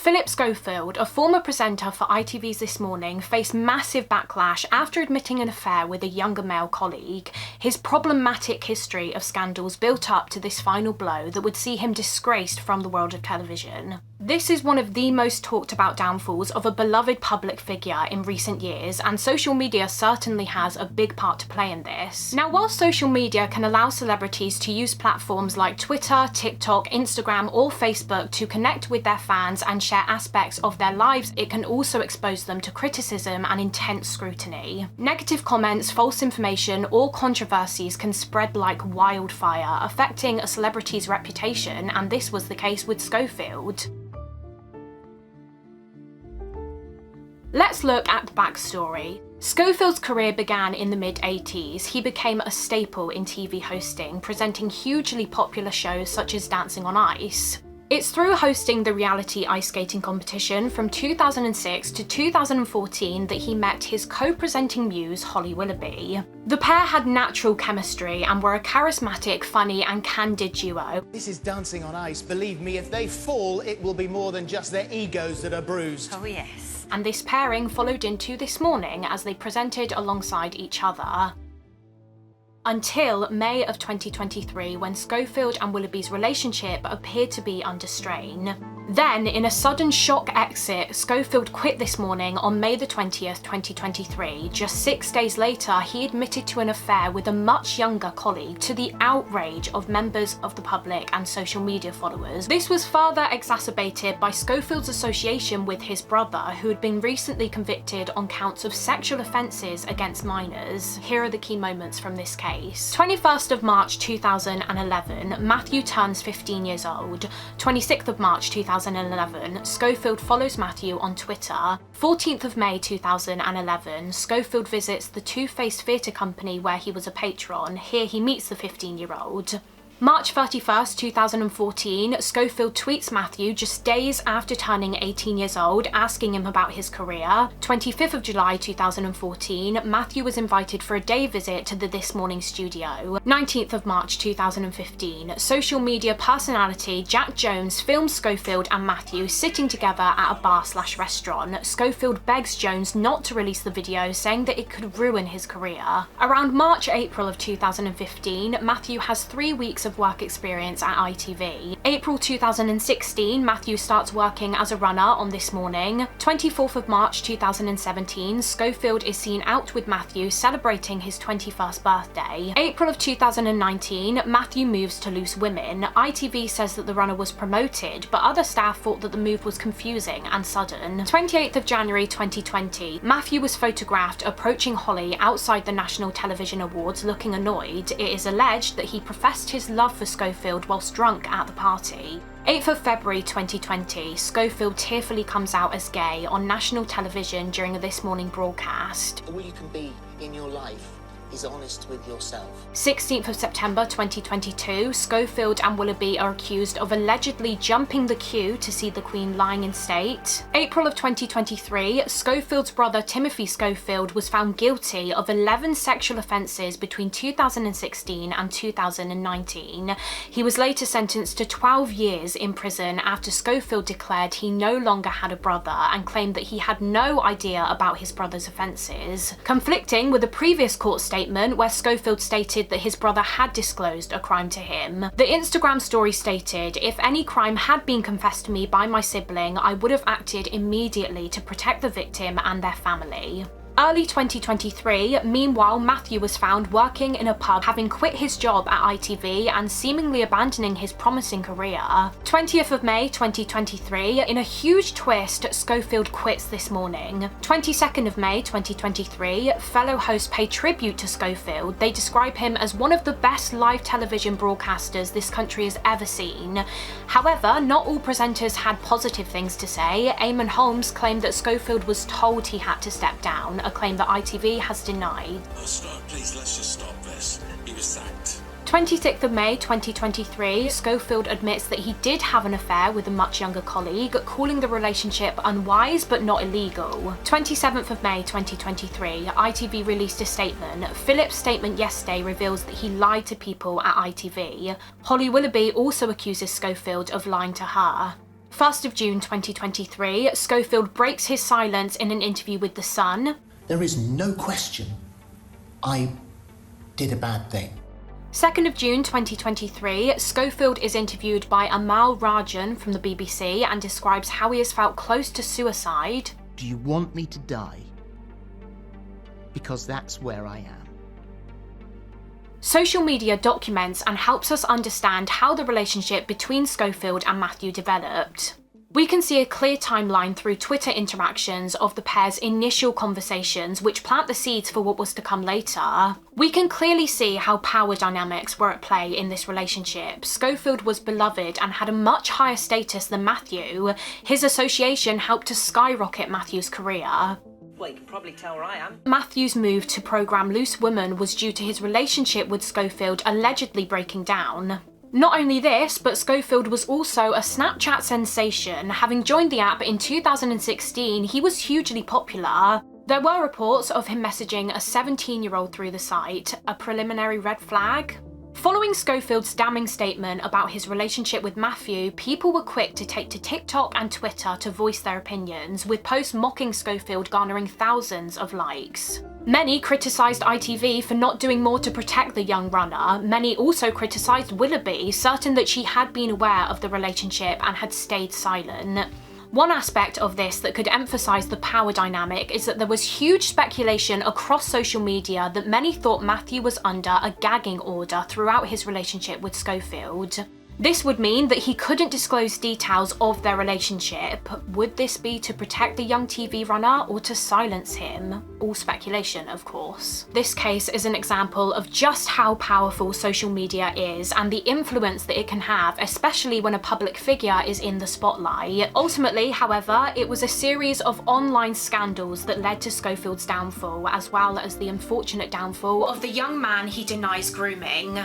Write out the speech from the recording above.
Phillip Schofield, a former presenter for ITV's This Morning, faced massive backlash after admitting an affair with a younger male colleague. His problematic history of scandals built up to this final blow that would see him disgraced from the world of television. This is one of the most talked about downfalls of a beloved public figure in recent years, and social media certainly has a big part to play in this. Now, while social media can allow celebrities to use platforms like Twitter, TikTok, Instagram, or Facebook to connect with their fans and share aspects of their lives, it can also expose them to criticism and intense scrutiny. Negative comments, false information, or controversies can spread like wildfire, affecting a celebrity's reputation, and this was the case with Schofield. Let's look at the backstory. Schofield's career began in the mid-80s. He became a staple in TV hosting, presenting hugely popular shows such as Dancing on Ice. It's through hosting the reality ice skating competition from 2006 to 2014 that he met his co-presenting muse, Holly Willoughby. The pair had natural chemistry and were a charismatic, funny and candid duo. This is Dancing on Ice. Believe me, if they fall, it will be more than just their egos that are bruised. Oh yes. And this pairing followed into This Morning as they presented alongside each other. Until May of 2023, when Schofield and Willoughby's relationship appeared to be under strain. Then, in a sudden shock exit, Schofield quit This Morning on May the 20th, 2023. Just 6 days later, he admitted to an affair with a much younger colleague, to the outrage of members of the public and social media followers. This was further exacerbated by Schofield's association with his brother, who had been recently convicted on counts of sexual offences against minors. Here are the key moments from this case. 21st of March 2011, Matthew turns 15 years old. 26th of March 2011, Schofield follows Matthew on Twitter. 14th of May 2011, Schofield visits the Two-Faced Theatre Company where he was a patron. Here he meets the 15-year-old. March 31st, 2014, Schofield tweets Matthew just days after turning 18 years old, asking him about his career. 25th of July 2014, Matthew was invited for a day visit to the This Morning studio. 19th of March 2015, social media personality Jack Jones films Schofield and Matthew sitting together at a bar/restaurant. Schofield begs Jones not to release the video, saying that it could ruin his career. Around March-April of 2015, Matthew has 3 weeks of work experience at ITV. April 2016, Matthew starts working as a runner on This Morning. 24th of March 2017, Schofield is seen out with Matthew celebrating his 21st birthday. April of 2019, Matthew moves to Loose Women. ITV says that the runner was promoted, but other staff thought that the move was confusing and sudden. 28th of January 2020, Matthew was photographed approaching Holly outside the National Television Awards looking annoyed. It is alleged that he professed his love for Schofield whilst drunk at the party. 8th of February 2020, Schofield tearfully comes out as gay on national television during a This Morning broadcast. All you can be in your life is honest with yourself. 16th of September 2022, Schofield and Willoughby are accused of allegedly jumping the queue to see the Queen lying in state. April of 2023, Schofield's brother Timothy Schofield was found guilty of 11 sexual offences between 2016 and 2019. He was later sentenced to 12 years in prison after Schofield declared he no longer had a brother and claimed that he had no idea about his brother's offences, conflicting with a previous court statement where Schofield stated that his brother had disclosed a crime to him. The Instagram story stated, "If any crime had been confessed to me by my sibling, I would have acted immediately to protect the victim and their family." Early 2023, meanwhile, Matthew was found working in a pub, having quit his job at ITV and seemingly abandoning his promising career. 20th of May 2023, in a huge twist, Schofield quits This Morning. 22nd of May 2023, fellow hosts pay tribute to Schofield. They describe him as one of the best live television broadcasters this country has ever seen. However, not all presenters had positive things to say. Eamon Holmes claimed that Schofield was told he had to step down, a claim that ITV has denied. Oh, stop, please, let's just stop this. He was sacked. 26th of May 2023, Schofield admits that he did have an affair with a much younger colleague, calling the relationship unwise but not illegal. 27th of May 2023, ITV released a statement. Philip's statement yesterday reveals that he lied to people at ITV. Holly Willoughby also accuses Schofield of lying to her. 1st of June 2023, Schofield breaks his silence in an interview with The Sun. There is no question I did a bad thing. 2nd of June 2023, Schofield is interviewed by Amal Rajan from the BBC and describes how he has felt close to suicide. Do you want me to die? Because that's where I am. Social media documents and helps us understand how the relationship between Schofield and Matthew developed. We can see a clear timeline through Twitter interactions of the pair's initial conversations, which plant the seeds for what was to come later. We can clearly see how power dynamics were at play in this relationship. Schofield was beloved and had a much higher status than Matthew. His association helped to skyrocket Matthew's career. Well, you can probably tell where I am. Matthew's move to programme Loose Woman was due to his relationship with Schofield allegedly breaking down. Not only this, but Schofield was also a Snapchat sensation. Having joined the app in 2016, he was hugely popular. There were reports of him messaging a 17-year-old through the site, a preliminary red flag. Following Schofield's damning statement about his relationship with Matthew, people were quick to take to TikTok and Twitter to voice their opinions, with posts mocking Schofield garnering thousands of likes. Many criticised ITV for not doing more to protect the young runner. Many also criticised Willoughby, certain that she had been aware of the relationship and had stayed silent. One aspect of this that could emphasise the power dynamic is that there was huge speculation across social media that many thought Matthew was under a gagging order throughout his relationship with Schofield. This would mean that he couldn't disclose details of their relationship. Would this be to protect the young TV runner or to silence him? All speculation, of course. This case is an example of just how powerful social media is and the influence that it can have, especially when a public figure is in the spotlight. Ultimately, however, it was a series of online scandals that led to Schofield's downfall, as well as the unfortunate downfall of the young man he denies grooming.